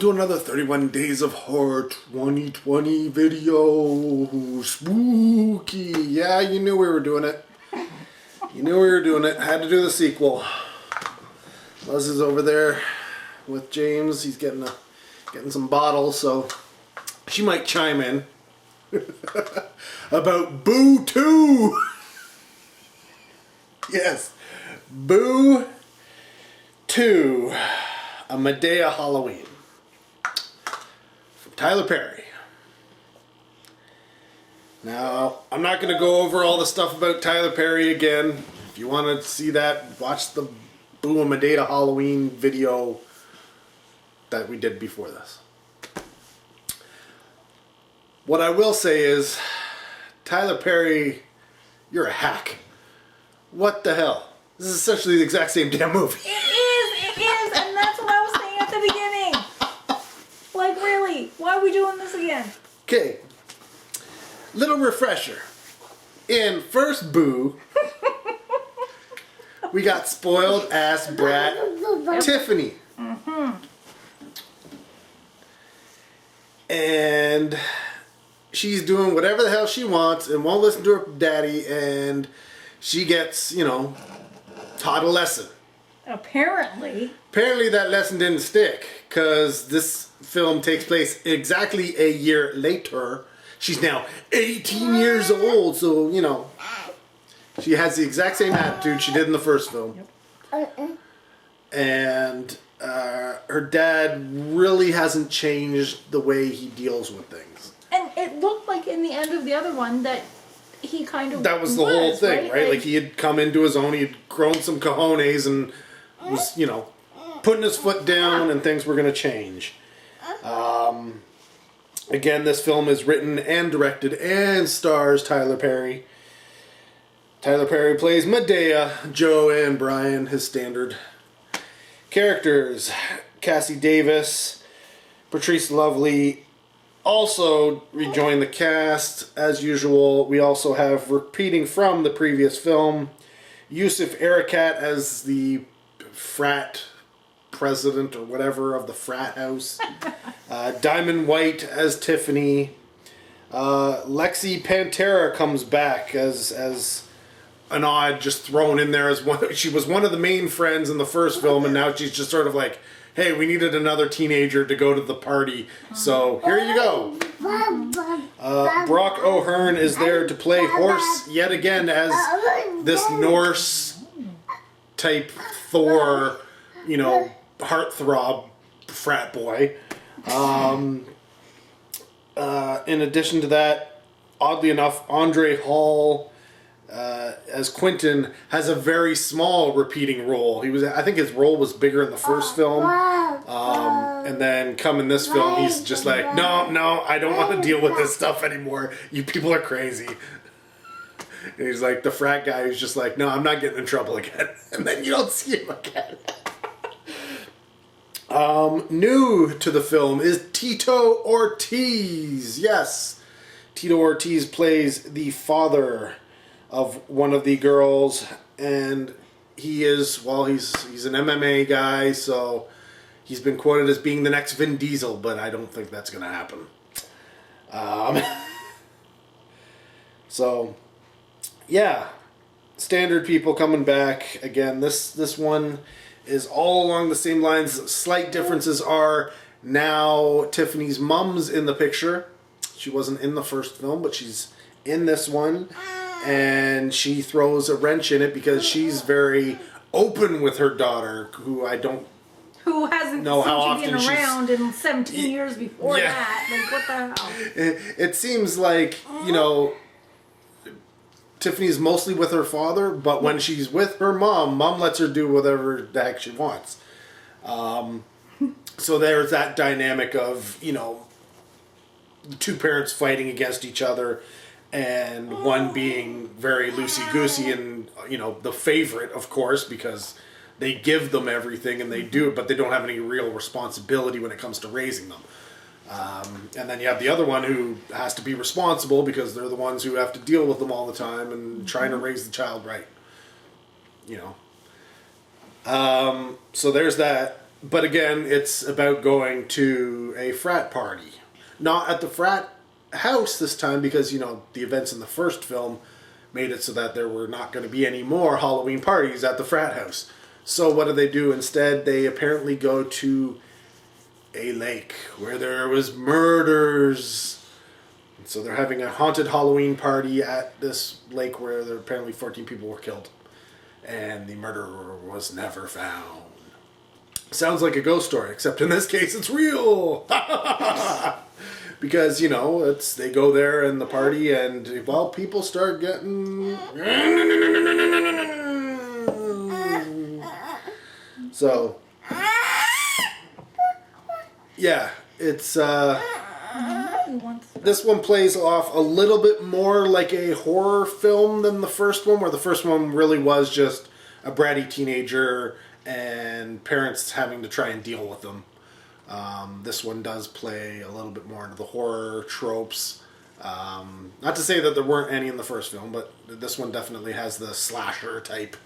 to another 31 Days of Horror 2020 video. Spooky. Yeah, you knew we were doing it. You knew we were doing it. Had to do the sequel. Buzz is over there with James. He's getting some bottles, so she might chime in about Boo 2. Yes, Boo 2, a Madea Halloween from Tyler Perry. Now, I'm not going to go over all the stuff about Tyler Perry again. If you want to see that, watch the Boo and Madea Halloween video that we did before this. What I will say is, Tyler Perry, you're a hack. What the hell? This is essentially the exact same damn movie. It is, and that's what I was saying at the beginning. Like, really, why are we doing this again? Okay, little refresher. In first Boo, we got spoiled ass brat Tiffany. And she's doing whatever the hell she wants and won't listen to her daddy, and she gets, taught a lesson. Apparently that lesson didn't stick, because this film takes place exactly a year later. She's now 18 years old, so, she has the exact same attitude she did in the first film. Yep. And her dad really hasn't changed the way he deals with things. And it looked like in the end of the other one that he kind of That was the whole thing, right? Like, he had come into his own, he had grown some cojones and was, putting his foot down, and things were going to change. Again, this film is written and directed and stars Tyler Perry. Tyler Perry plays Madea, Joe, and Brian, his standard characters. Cassie Davis, Patrice Lovely also rejoined the cast. As usual, we also have, repeating from the previous film, Yusuf Erakat as the frat president or whatever of the frat house. Diamond White as Tiffany. Lexi Pantera comes back as an odd, just thrown in there as one. She was one of the main friends in the first film, and now she's just sort of like, hey, we needed another teenager to go to the party, so here you go. Brock O'Hearn is there to play horse yet again as this Norse type Thor, heartthrob frat boy. In addition to that, oddly enough, Andre Hall as Quentin has a very small repeating role. I think his role was bigger in the first film, and then come in this film, he's just like, no, I don't want to deal with this stuff anymore. You people are crazy. And he's like the frat guy who's just like, no, I'm not getting in trouble again. And then you don't see him again. New to the film is Tito Ortiz. Yes, Tito Ortiz plays the father of one of the girls, and he is, he's an MMA guy, so he's been quoted as being the next Vin Diesel, but I don't think that's going to happen. So, yeah, standard people coming back. Again, this one is all along the same lines. Slight differences are now Tiffany's mom's in the picture. She wasn't in the first film, but she's in this one. And she throws a wrench in it because she's very open with her daughter, who hasn't know how often been around in 17 years before that. Like, what the hell? It seems like, Tiffany's mostly with her father, but when she's with her mom lets her do whatever the heck she wants. So there's that dynamic of, the two parents fighting against each other, and one being very loosey-goosey and, the favorite, of course, because they give them everything and they do it, but they don't have any real responsibility when it comes to raising them. And then you have the other one who has to be responsible because they're the ones who have to deal with them all the time and trying to raise the child right. So there's that. But again, it's about going to a frat party. Not at the frat house this time because, you know, the events in the first film made it so that there were not going to be any more Halloween parties at the frat house. So what do? Instead, they apparently go to a lake where there was murders. So they're having a haunted Halloween party at this lake where there apparently 14 people were killed. And the murderer was never found. Sounds like a ghost story, except in this case it's real. Because, you know, they go there and the party and, well, people start getting... So, yeah, it's... This one plays off a little bit more like a horror film than the first one, where the first one really was just a bratty teenager and parents having to try and deal with them. This one does play a little bit more into the horror tropes. Not to say that there weren't any in the first film, but this one definitely has the slasher type,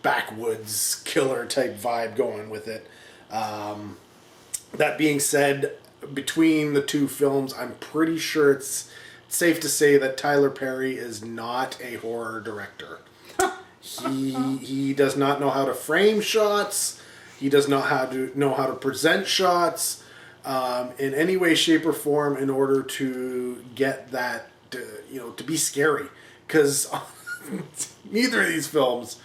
backwoods killer type vibe going with it. That being said, between the two films, I'm pretty sure it's safe to say that Tyler Perry is not a horror director. He does not know how to frame shots. He does not know how to present shots in any way, shape, or form in order to get that to be scary. Because neither of these films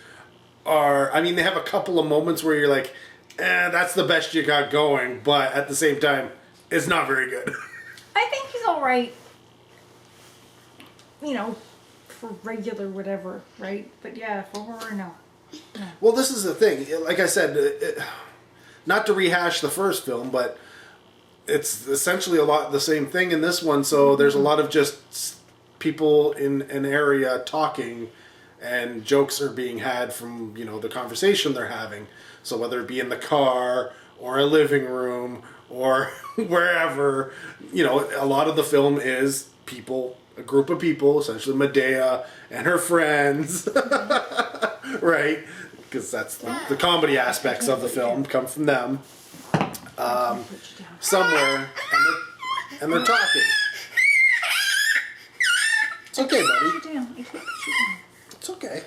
are. I mean, they have a couple of moments where you're like, that's the best you got going, but at the same time, it's not very good. I think he's all right. You know, for regular whatever, right? But yeah, for horror, no. Well, this is the thing. Like I said, not to rehash the first film, but it's essentially a lot the same thing in this one. So there's a lot of just people in an area talking, and jokes are being had from, you know, the conversation they're having. So whether it be in the car or a living room or wherever, you know, a lot of the film is people, a group of people, essentially Madea and her friends, right? Because that's the comedy aspects of the film come from them, somewhere, and they're talking. It's okay, buddy. It's okay.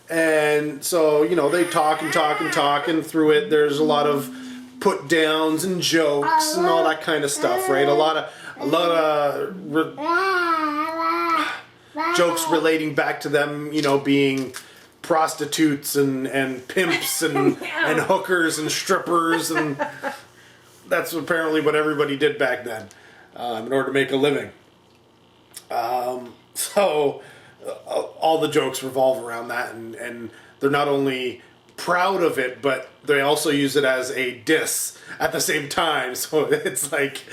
And so, you know, they talk and through it there's a lot of put downs and jokes and all that kind of stuff, right? A lot of jokes relating back to them, you know, being prostitutes and pimps and hookers and strippers, and that's apparently what everybody did back then in order to make a living. So all the jokes revolve around that, and they're not only proud of it, but they also use it as a diss at the same time. So it's like,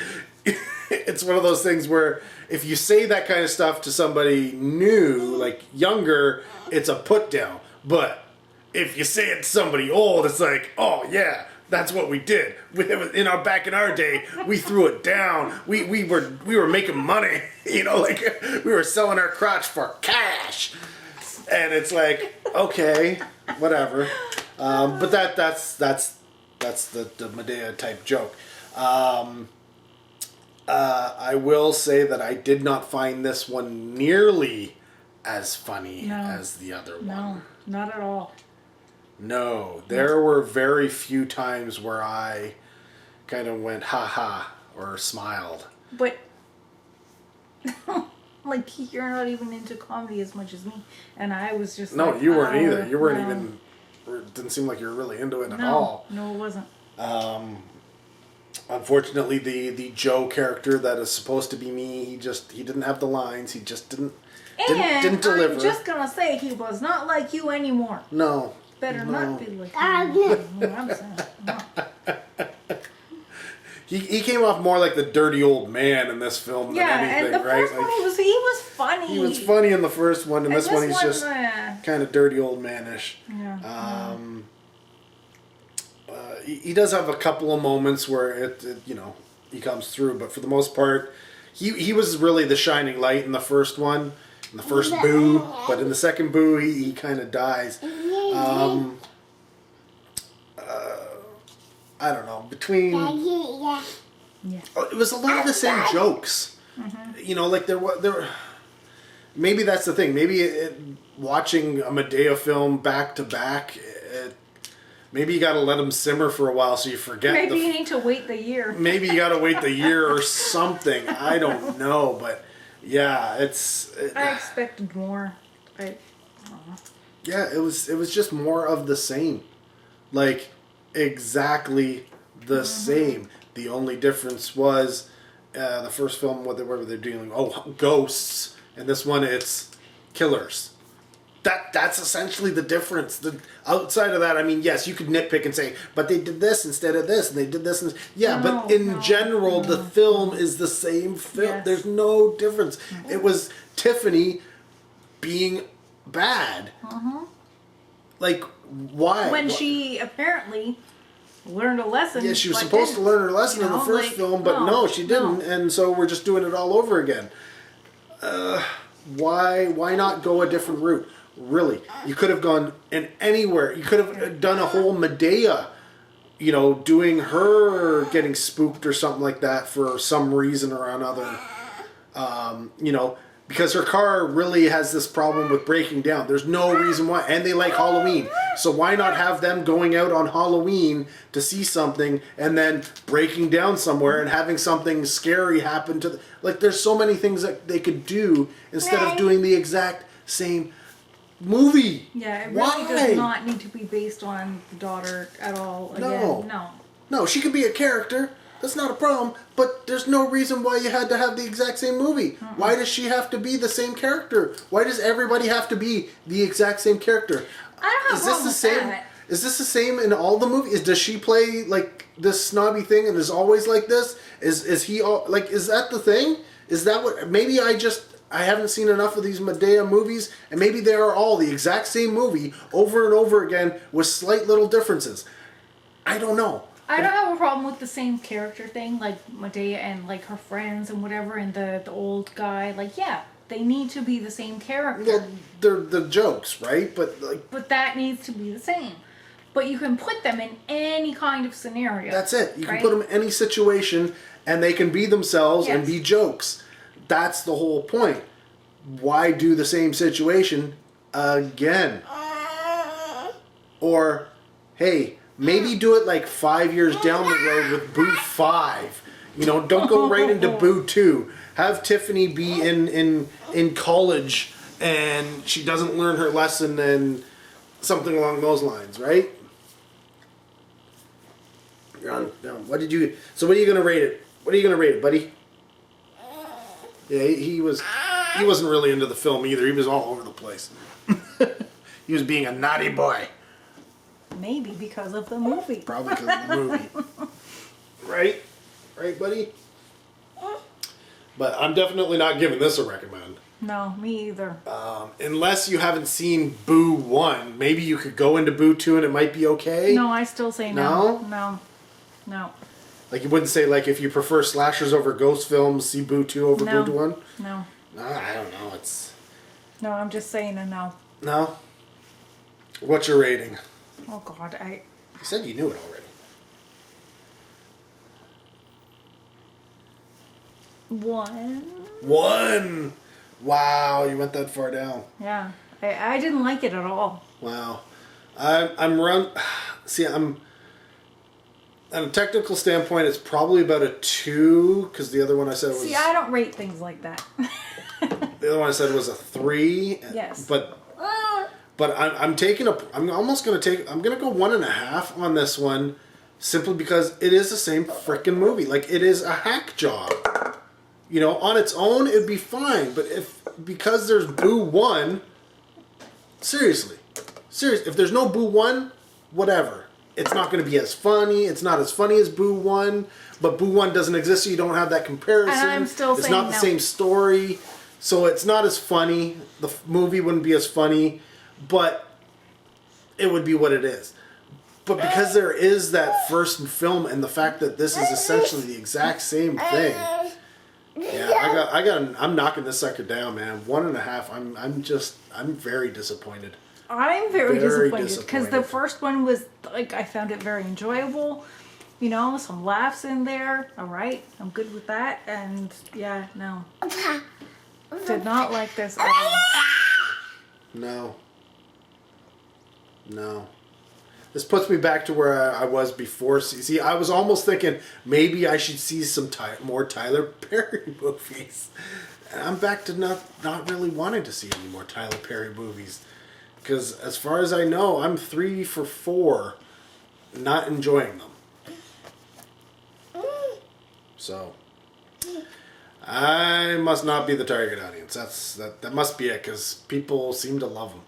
it's one of those things where if you say that kind of stuff to somebody new, like younger, it's a put down. But if you say it to somebody old, it's like, oh yeah, that's what we did. Back in our day, we threw it down. We were making money, you know, like we were selling our crotch for cash. And it's like, okay, whatever. But that's the Madea type joke. I will say that I did not find this one nearly as funny as the other one. No, not at all. No, there were very few times where I kind of went ha ha or smiled. But like, you're not even into comedy as much as me, and I was just like, you weren't either. You weren't even. It didn't seem like you were really into it at all. No, it wasn't. Unfortunately, the Joe character that is supposed to be me, he didn't have the lines. He just didn't deliver. I'm just gonna say he was not like you anymore. No. Better not be like you. I'm saying. He came off more like the dirty old man in this film than anything, and the right? first one he was funny. He was funny in the first one, and this one he's just kind of dirty old manish. Yeah. He does have a couple of moments where it he comes through, but for the most part, he was really the shining light in the first one, in the first Boo. But in the second Boo, he kind of dies. I don't know. between. Yeah. It was a lot of the same jokes. You know, like there were. Maybe that's the thing. Maybe watching a Madea film back to back, maybe you got to let them simmer for a while so you forget. Maybe you need to wait the year. Maybe you got to wait the year or something. I don't know, but yeah, I expected more. Yeah, it was just more of the same, like exactly the same. The only difference was the first film, what were they dealing? Oh, ghosts, and this one it's killers. That's essentially the difference. Outside of that, I mean, yes, you could nitpick and say, but they did this instead of this, and they did this, and but in general, the film is the same film. Yes. There's no difference. It was Tiffany being bad. Like, why? When she apparently learned a lesson. Yeah, she was supposed to learn her lesson in the first film, but no, she didn't, and so we're just doing it all over again. Why not go a different route? Really, you could have gone in anywhere. You could have done a whole Madea, you know, doing her getting spooked or something like that for some reason or another. You know, because her car really has this problem with breaking down. There's no reason why, and they like Halloween, so why not have them going out on Halloween to see something and then breaking down somewhere and having something scary happen to like. There's so many things that they could do instead of doing the exact same movie. Yeah, it really does not need to be based on the daughter at all. Again, no, she could be a character. That's not a problem. But there's no reason why you had to have the exact same movie. Why does she have to be the same character? Why does everybody have to be the exact same character? I don't have a problem with that. Is this the same in all the movies? Does she play like this snobby thing and is always like this? Is he all like? Is that the thing? Is that what? Maybe I haven't seen enough of these Madea movies, and maybe they are all the exact same movie over and over again with slight little differences. I don't know. I don't have a problem with the same character thing, like Madea and like her friends and whatever, and the old guy. Like, yeah, they need to be the same character. Well, they're the jokes, right? But that needs to be the same. But you can put them in any kind of scenario. That's it. You can put them in any situation, and they can be themselves and be jokes. That's the whole point. Why do the same situation again? Or, hey, maybe do it like 5 years down the road with Boo 5. You know, don't go right into Boo 2. Have Tiffany be in college and she doesn't learn her lesson and something along those lines, right? You're on. What are you going to rate it? What are you going to rate it, buddy? Yeah, he wasn't really into the film either. He was all over the place. He was being a naughty boy. Maybe because of the movie. Probably because of the movie. Right? Right, buddy? But I'm definitely not giving this a recommend. No, me either. Unless you haven't seen Boo 1. Maybe you could go into Boo 2 and it might be okay. No, I still say no. No. Like you wouldn't say, like, if you prefer slashers over ghost films, see Boo 2 over Boo 1? No. I don't know. No, I'm just saying a no. No? What's your rating? Oh, God, You said you knew it already. 1. 1! Wow, you went that far down. Yeah. I didn't like it at all. Wow. I'm on a technical standpoint, it's probably about a 2, because the other one I said was... See, I don't rate things like that. The other one I said was a 3. Yes. But I'm almost going to I'm going to go 1.5 on this one, simply because it is the same freaking movie. Like, it is a hack job. You know, on its own, it'd be fine, but because there's Boo 1, seriously, if there's no Boo 1, whatever. It's not going to be as funny. It's not as funny as Boo 1, but Boo 1 doesn't exist, so you don't have that comparison. And I'm still saying it's not the same story, so it's not as funny. The movie wouldn't be as funny, but it would be what it is. But because there is that first film and the fact that this is essentially the exact same thing, yeah, I'm knocking this sucker down, man. 1.5. I'm very disappointed. I'm very disappointed because the first one was like, I found it very enjoyable. You know, some laughs in there. All right, I'm good with that. And yeah, no. Did not like this at all. No. No. This puts me back to where I was before. See, I was almost thinking maybe I should see some more Tyler Perry movies. And I'm back to not really wanting to see any more Tyler Perry movies. Because as far as I know, I'm 3 for 4 not enjoying them. So, I must not be the target audience. That must be it, because people seem to love them.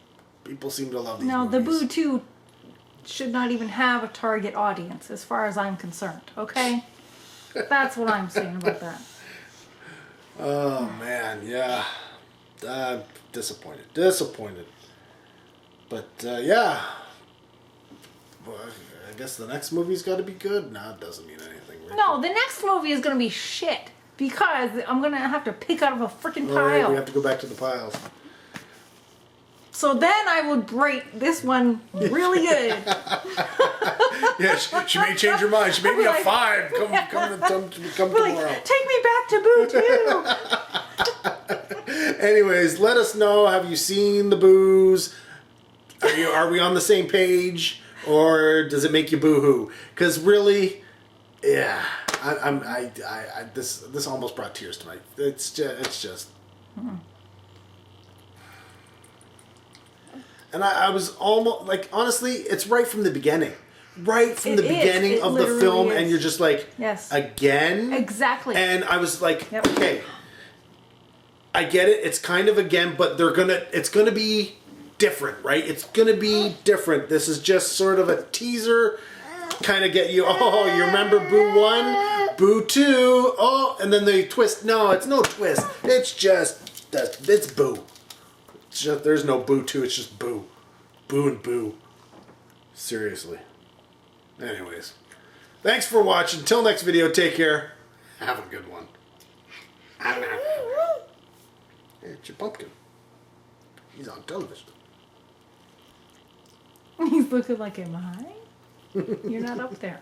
People seem to love these No, movies. the Boo 2 should not even have a target audience, as far as I'm concerned, okay? That's what I'm saying about that. Oh, man, yeah. I'm disappointed. Disappointed. But, yeah. Well, I guess the next movie's got to be good. No, it doesn't mean anything. Right? No, the next movie is going to be shit. Because I'm going to have to pick out of a freaking All right, pile. we have to go back to the piles. So then I would rate this one really good. Yeah, she may change her mind. She may be a Like- 5. Come Be tomorrow. like, take me back to Boo 2. Anyways, let us know. Have you seen the Boos? Are we on the same page, or does it make you boo-hoo? Because really, yeah, this almost brought tears to my. It's just. And I was almost like, honestly, it's right from the beginning. Right from the beginning It of the literally film, is. and you're just like, Yes. again? Exactly. And I was like, Yep. okay, I get it. It's kind of again, but it's gonna be different, right? It's gonna be different. This is just sort of a teaser, kind of get you. Oh, you remember Boo 1, Boo 2? Oh, and then they twist. No, it's no twist. It's just it's Boo. It's just, there's no Boo 2. It's just Boo, Boo and Boo. Seriously. Anyways, thanks for watching. Till next video. Take care. Have a good one. Hey, it's your pumpkin. He's on television. He's looking like, am I? You're not up there.